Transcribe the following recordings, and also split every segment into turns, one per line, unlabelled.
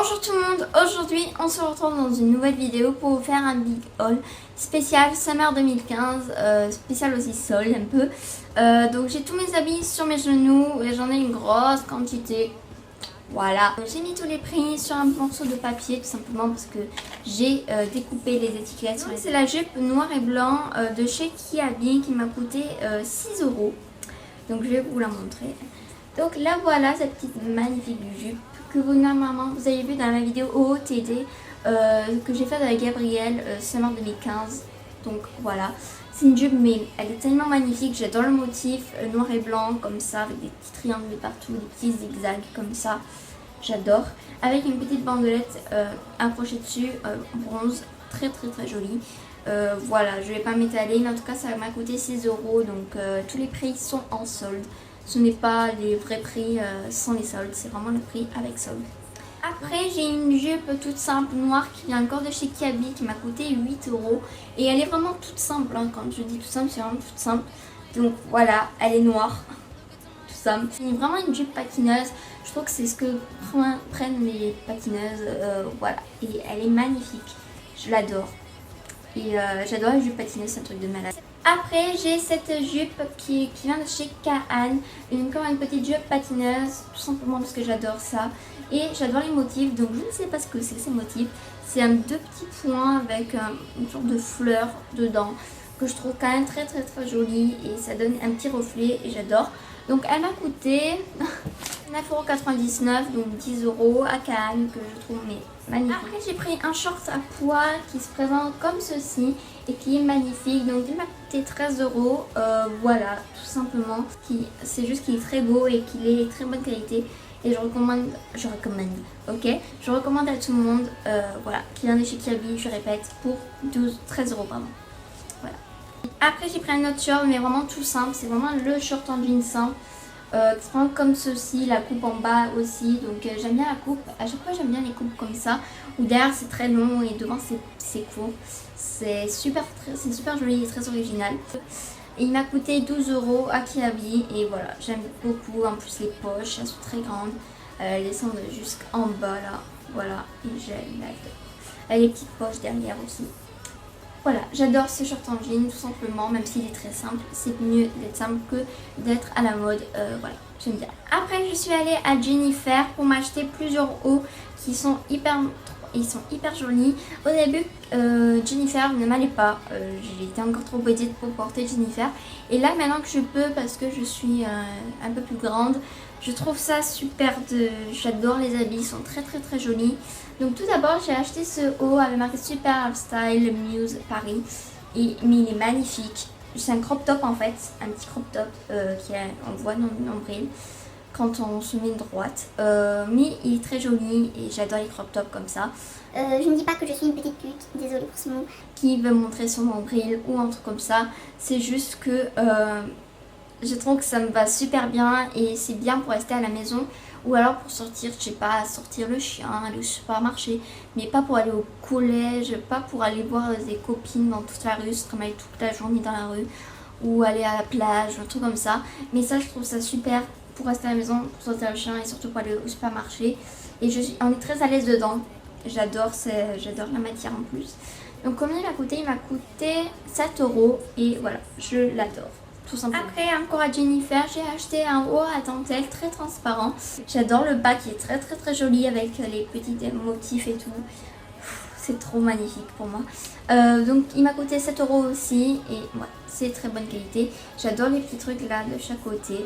Bonjour tout le monde, aujourd'hui on se retrouve dans une nouvelle vidéo pour vous faire un big haul spécial Summer 2015, spécial aussi sol un peu. Donc j'ai tous mes habits sur mes genoux et j'en ai une grosse quantité. Voilà, j'ai mis tous les prix sur un morceau de papier tout simplement parce que j'ai découpé les étiquettes. C'est la jupe noir et blanc de chez Kiabi qui m'a coûté 6 €. Donc je vais vous la montrer. Donc là voilà cette petite magnifique jupe que vous normalement vous avez vu dans la vidéo OOTD que j'ai faite avec Gabriel Summer 2015. Donc voilà, c'est une jupe mais elle est tellement magnifique, j'adore le motif noir et blanc comme ça avec des petits triangles de partout, des petits zigzags comme ça, j'adore. Avec une petite bandelette accrochée dessus en bronze, très jolie. Voilà, je vais pas m'étaler mais en tout cas ça m'a coûté 6 € donc tous les prix sont en solde. Ce n'est pas les vrais prix sans les soldes, c'est vraiment le prix avec solde. Après j'ai une jupe toute simple noire qui vient encore de chez Kiabi qui m'a coûté 8 € et elle est vraiment toute simple, hein. Quand je dis toute simple c'est vraiment toute simple. Donc voilà, elle est noire, tout simple. C'est vraiment une jupe patineuse, je trouve que c'est ce que prennent les patineuses, voilà. Et elle est magnifique, je l'adore. Et j'adore les jupes patineuses, c'est un truc de malade. Après j'ai cette jupe qui vient de chez Kaan, encore une petite jupe patineuse, tout simplement parce que j'adore ça. Et j'adore les motifs, donc je ne sais pas ce que c'est ces motifs. C'est un deux petits points avec une sorte de fleur dedans, que je trouve quand même très joli. Et ça donne un petit reflet et j'adore. Donc elle m'a coûté 9,99 €, donc 10 € à Cannes, que je trouve mais magnifique. Après j'ai pris un short à poil qui se présente comme ceci et qui est magnifique, donc il m'a coûté 13 €, voilà, tout simplement. C'est juste qu'il est très beau et qu'il est très bonne qualité. Et je recommande, ok, je recommande à tout le monde, voilà, qui vient de chez Kiabi, je répète, pour 13 € pardon. Voilà. Après j'ai pris un autre short mais vraiment tout simple, c'est vraiment le short en jean simple. Qui se prend comme ceci, la coupe en bas aussi, donc j'aime bien la coupe, à chaque fois j'aime bien les coupes comme ça, où derrière c'est très long et devant c'est court, c'est super joli et très original. Et il m'a coûté 12 € à Kiabi et voilà, j'aime beaucoup, en plus les poches, elles sont très grandes, elles descendent jusqu'en bas là, voilà, et j'aime les petites poches derrière aussi. Voilà, j'adore ce short en jean tout simplement, même s'il est très simple, c'est mieux d'être simple que d'être à la mode, voilà, j'aime bien. Après je suis allée à Jennifer pour m'acheter plusieurs hauts qui sont hyper jolis. Au début Jennifer ne m'allait pas, j'étais encore trop petite pour porter Jennifer. Et là maintenant que je peux parce que je suis un peu plus grande, je trouve ça super, j'adore les habits, ils sont très jolis. Donc tout d'abord j'ai acheté ce haut avec marqué Super Style Muse Paris, mais il est magnifique. C'est un crop top en fait, un petit crop top on voit dans le nombril quand on se met droite, mais il est très joli et j'adore les crop tops comme ça.
Je ne dis pas que je suis une petite pute, désolée pour ce mot.
Qui veut montrer son nombril ou un truc comme ça, c'est juste que je trouve que ça me va super bien et c'est bien pour rester à la maison ou alors pour sortir, je sais pas, sortir le chien, aller au supermarché, mais pas pour aller au collège, pas pour aller voir des copines dans toute la rue, comme aller toute la journée dans la rue ou aller à la plage, un truc comme ça. Mais ça je trouve ça super pour rester à la maison, pour sortir le chien et surtout pour aller au supermarché. Et on est très à l'aise dedans, j'adore la matière en plus. Donc combien il m'a coûté? Il m'a coûté 7 € et voilà, je l'adore. Tout simplement. Après encore à Jennifer j'ai acheté un haut à dentelle très transparent. J'adore le bas qui est très joli avec les petits motifs et tout. C'est trop magnifique pour moi. Donc il m'a coûté 7 € aussi et ouais, c'est très bonne qualité. J'adore les petits trucs là de chaque côté.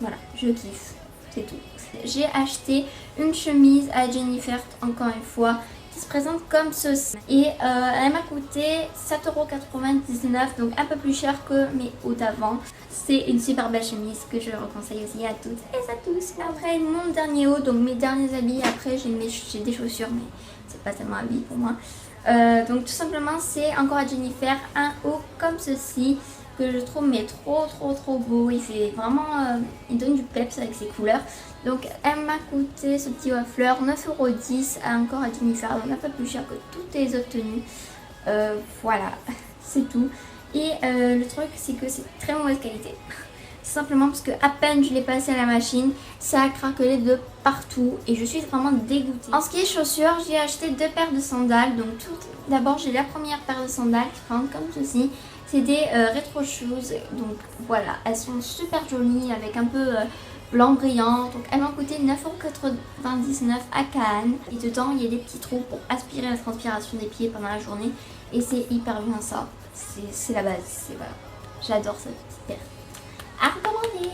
Voilà, je kiffe, c'est tout. J'ai acheté une chemise à Jennifer encore une fois qui se présente comme ceci et elle m'a coûté 7,99 €, donc un peu plus cher que mes hauts d'avant. C'est une super belle chemise que je conseille aussi à toutes et à tous. Après mon dernier haut, donc mes derniers habits, après j'ai des chaussures mais c'est pas tellement un habit pour moi. Donc tout simplement c'est encore à Jennifer un haut comme ceci que je trouve mais trop beau. Il fait vraiment, il donne du peps avec ses couleurs. Donc elle m'a coûté ce petit haut à fleurs 9,10 € encore à Jennifer, donc un peu plus cher que toutes les autres tenues. Voilà, c'est tout. Et le truc c'est que c'est très mauvaise qualité. simplement parce que à peine je l'ai passé à la machine, ça a craquelé de partout et je suis vraiment dégoûtée. En ce qui est chaussures, j'ai acheté 2 paires de sandales. Donc tout d'abord j'ai la première paire de sandales qui prennent comme ceci. C'est des Retro Shoes, donc voilà, elles sont super jolies avec un peu blanc brillant. Donc elles m'ont coûté 9,99 € à Cannes. Et dedans il y a des petits trous pour aspirer la transpiration des pieds pendant la journée. Et c'est hyper bien ça, c'est la base, voilà. J'adore cette petite paire. À recommander.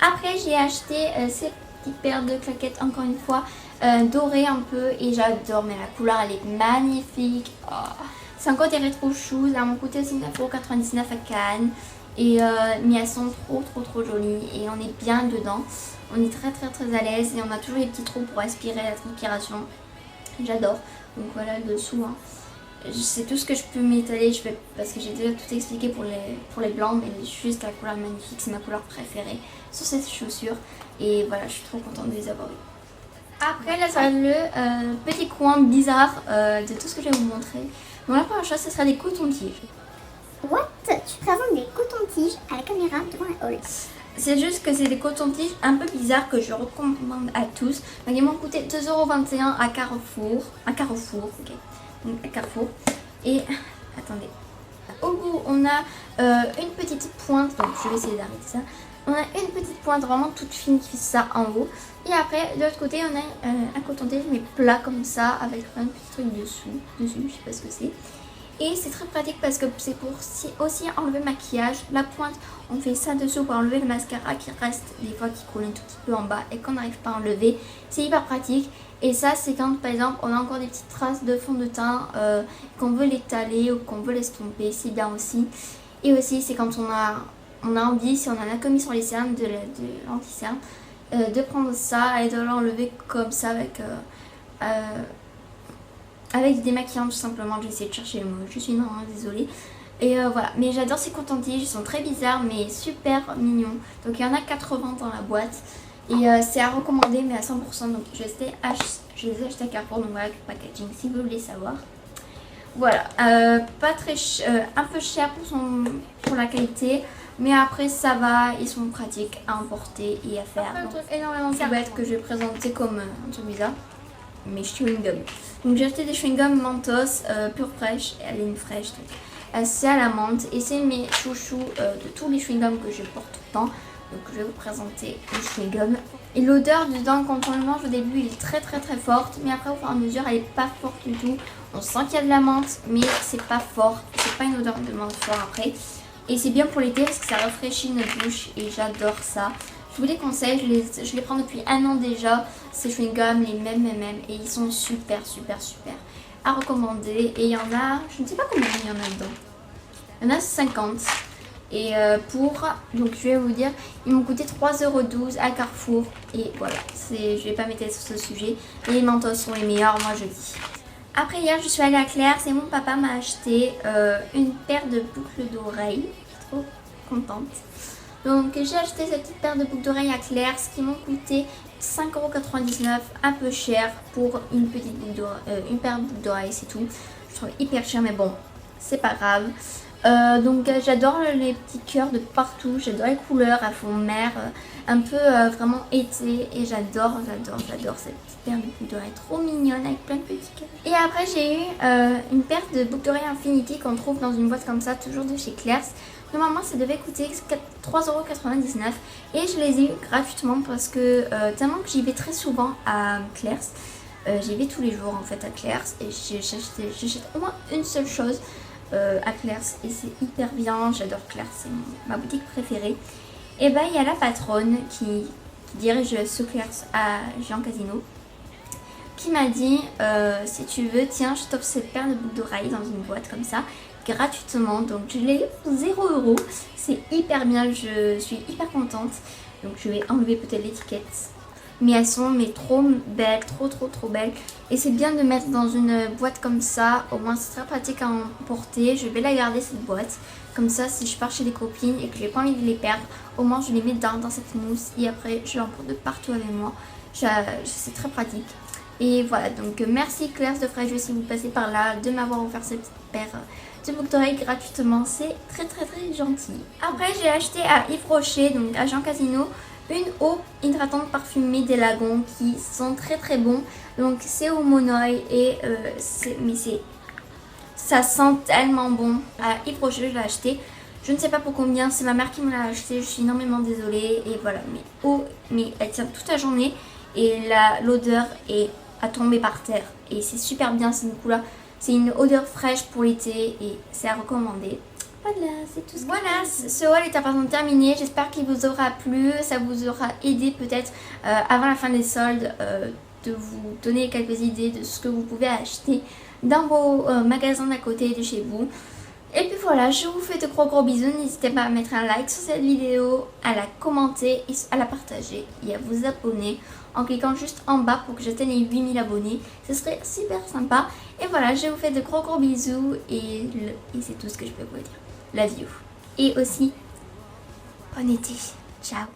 Après j'ai acheté ces petites paires de claquettes encore une fois dorées un peu et j'adore, mais la couleur elle est magnifique. Oh. C'est encore des Retro Shoes, elles m'ont coûté aussi 9,99 € à Cannes. Et mais elles sont trop jolies et on est bien dedans. On est très à l'aise et on a toujours les petits trous pour aspirer la transpiration. J'adore. Donc voilà le dessous. Hein. C'est tout ce que je peux m'étaler, parce que j'ai déjà tout expliqué pour les blancs, mais juste la couleur magnifique, c'est ma couleur préférée sur ces chaussures. Et voilà, je suis trop contente de les avoir eues. Après là, ça va être le petit coin bizarre de tout ce que je vais vous montrer. Donc la première chose, ce sera des cotons-tiges.
What? Tu présentes des cotons-tiges à la caméra devant un haul.
C'est juste que c'est des cotons-tiges un peu bizarres que je recommande à tous. Donc ils m'ont coûté 2,21 € à Carrefour. Ok. Donc à Carrefour. Et attendez. Au bout, on a une petite pointe. Donc je vais essayer d'arrêter ça. On a une petite pointe vraiment toute fine qui fait ça en haut. Et après, de l'autre côté, on a un coton-tige mais plat comme ça avec un petit truc dessus. Je sais pas ce que c'est. Et c'est très pratique parce que c'est pour aussi enlever le maquillage. La pointe, on fait ça dessous pour enlever le mascara qui reste des fois qui coule un tout petit peu en bas et qu'on n'arrive pas à enlever. C'est hyper pratique. Et ça, c'est quand par exemple on a encore des petites traces de fond de teint qu'on veut l'étaler ou qu'on veut l'estomper. C'est bien aussi. Et aussi, c'est quand on a envie, si on en a commis sur les cernes, de l'anti-cerne, de prendre ça et de l'enlever comme ça avec des démaquillants tout simplement. J'ai essayé de chercher le mot, je suis vraiment désolée. Et voilà, mais j'adore ces cotons-tiges, ils sont très bizarres mais super mignons. Donc il y en a 80 dans la boîte et c'est à recommander mais à 100%. Donc je les ai achetés à Carrefour, donc voilà le packaging si vous voulez savoir. Voilà, pas très un peu cher pour la qualité, mais après ça va, ils sont pratiques à emporter et à faire. Donc énormément de bêtes que je vais présenter comme un truc bizarre. Mes chewing-gums. Donc j'ai acheté des chewing-gums Mentos pure fraîche, elle est une fraîche, donc c'est à la menthe et c'est mes chouchous de tous les chewing-gums que je porte tout le temps. Donc je vais vous présenter les chewing-gums. Et l'odeur dedans quand on le mange au début il est très forte, mais après au fur et à mesure elle est pas forte du tout. On sent qu'il y a de la menthe mais c'est pas fort, c'est pas une odeur de menthe fort après. Et c'est bien pour l'été parce que ça rafraîchit notre bouche et j'adore ça. Je vous les conseille, je les prends depuis 1 an déjà, ces chewing-gums, les mêmes, et ils sont super à recommander. Et il y en a, je ne sais pas combien il y en a dedans, il y en a 50. Et donc je vais vous dire, ils m'ont coûté 3,12 € à Carrefour. Et voilà, je vais pas m'étaler sur ce sujet. Et les Mentos sont les meilleurs, moi je dis. Après hier, je suis allée à Claire's et mon papa m'a acheté une paire de boucles d'oreilles. Je suis trop contente. Donc j'ai acheté cette petite paire de boucles d'oreilles à Claire's qui m'ont coûté 5,99 €, un peu cher pour une petite paire de boucles d'oreilles, c'est tout. Je trouve hyper cher mais bon, c'est pas grave. Donc j'adore les petits cœurs de partout, j'adore les couleurs à fond mer, un peu vraiment été et j'adore cette petite paire de boucles d'oreilles trop mignonne avec plein de petits cœurs. Et après j'ai eu une paire de boucles d'oreilles Infinity qu'on trouve dans une boîte comme ça, toujours de chez Claire's. Normalement ça devait coûter 3,99 € et je les ai eu gratuitement parce que tellement que j'y vais très souvent à Claire's. J'y vais tous les jours en fait à Claire's et j'achète au moins une seule chose à Claire's et c'est hyper bien, j'adore Claire's, c'est ma boutique préférée. Et ben il y a la patronne qui dirige ce Claire's à Jean Casino qui m'a dit si tu veux tiens je t'offre cette paire de boucles d'oreilles dans une boîte comme ça gratuitement, donc je l'ai eu pour 0 €, c'est hyper bien, je suis hyper contente. Donc je vais enlever peut-être l'étiquette, mais elles sont trop belles, trop belles et c'est bien de mettre dans une boîte comme ça, au moins c'est très pratique à emporter. Je vais la garder cette boîte, comme ça si je pars chez des copines et que j'ai pas envie de les perdre, au moins je les mets dans cette mousse et après je l'emporte de partout avec moi, c'est très pratique. Et voilà, donc merci Claire de Fraîche si vous passez par là, de m'avoir offert cette petite paire de boucles d'oreilles gratuitement, c'est très gentil. Après j'ai acheté à Yves Rocher, donc à Jean Casino, une eau hydratante parfumée des Lagons qui sont très bons. Donc c'est au monoeil et ça sent tellement bon. À Yves Rocher je l'ai acheté. Je ne sais pas pour combien, c'est ma mère qui me l'a acheté, je suis énormément désolée. Et voilà, mais elle tient toute la journée et l'odeur est à tomber par terre. Et c'est super bien, c'est une odeur fraîche pour l'été et c'est à recommander. Voilà, c'est tout. Voilà, ce haul est à présent terminé. J'espère qu'il vous aura plu, ça vous aura aidé peut-être avant la fin des soldes de vous donner quelques idées de ce que vous pouvez acheter dans vos magasins d'à côté de chez vous. Et puis voilà, je vous fais de gros bisous. N'hésitez pas à mettre un like sur cette vidéo, à la commenter et à la partager et à vous abonner en cliquant juste en bas pour que j'atteigne les 8000 abonnés. Ce serait super sympa. Et voilà, je vous fais de gros bisous et c'est tout ce que je peux vous dire. Love you. Et aussi, bon été. Ciao.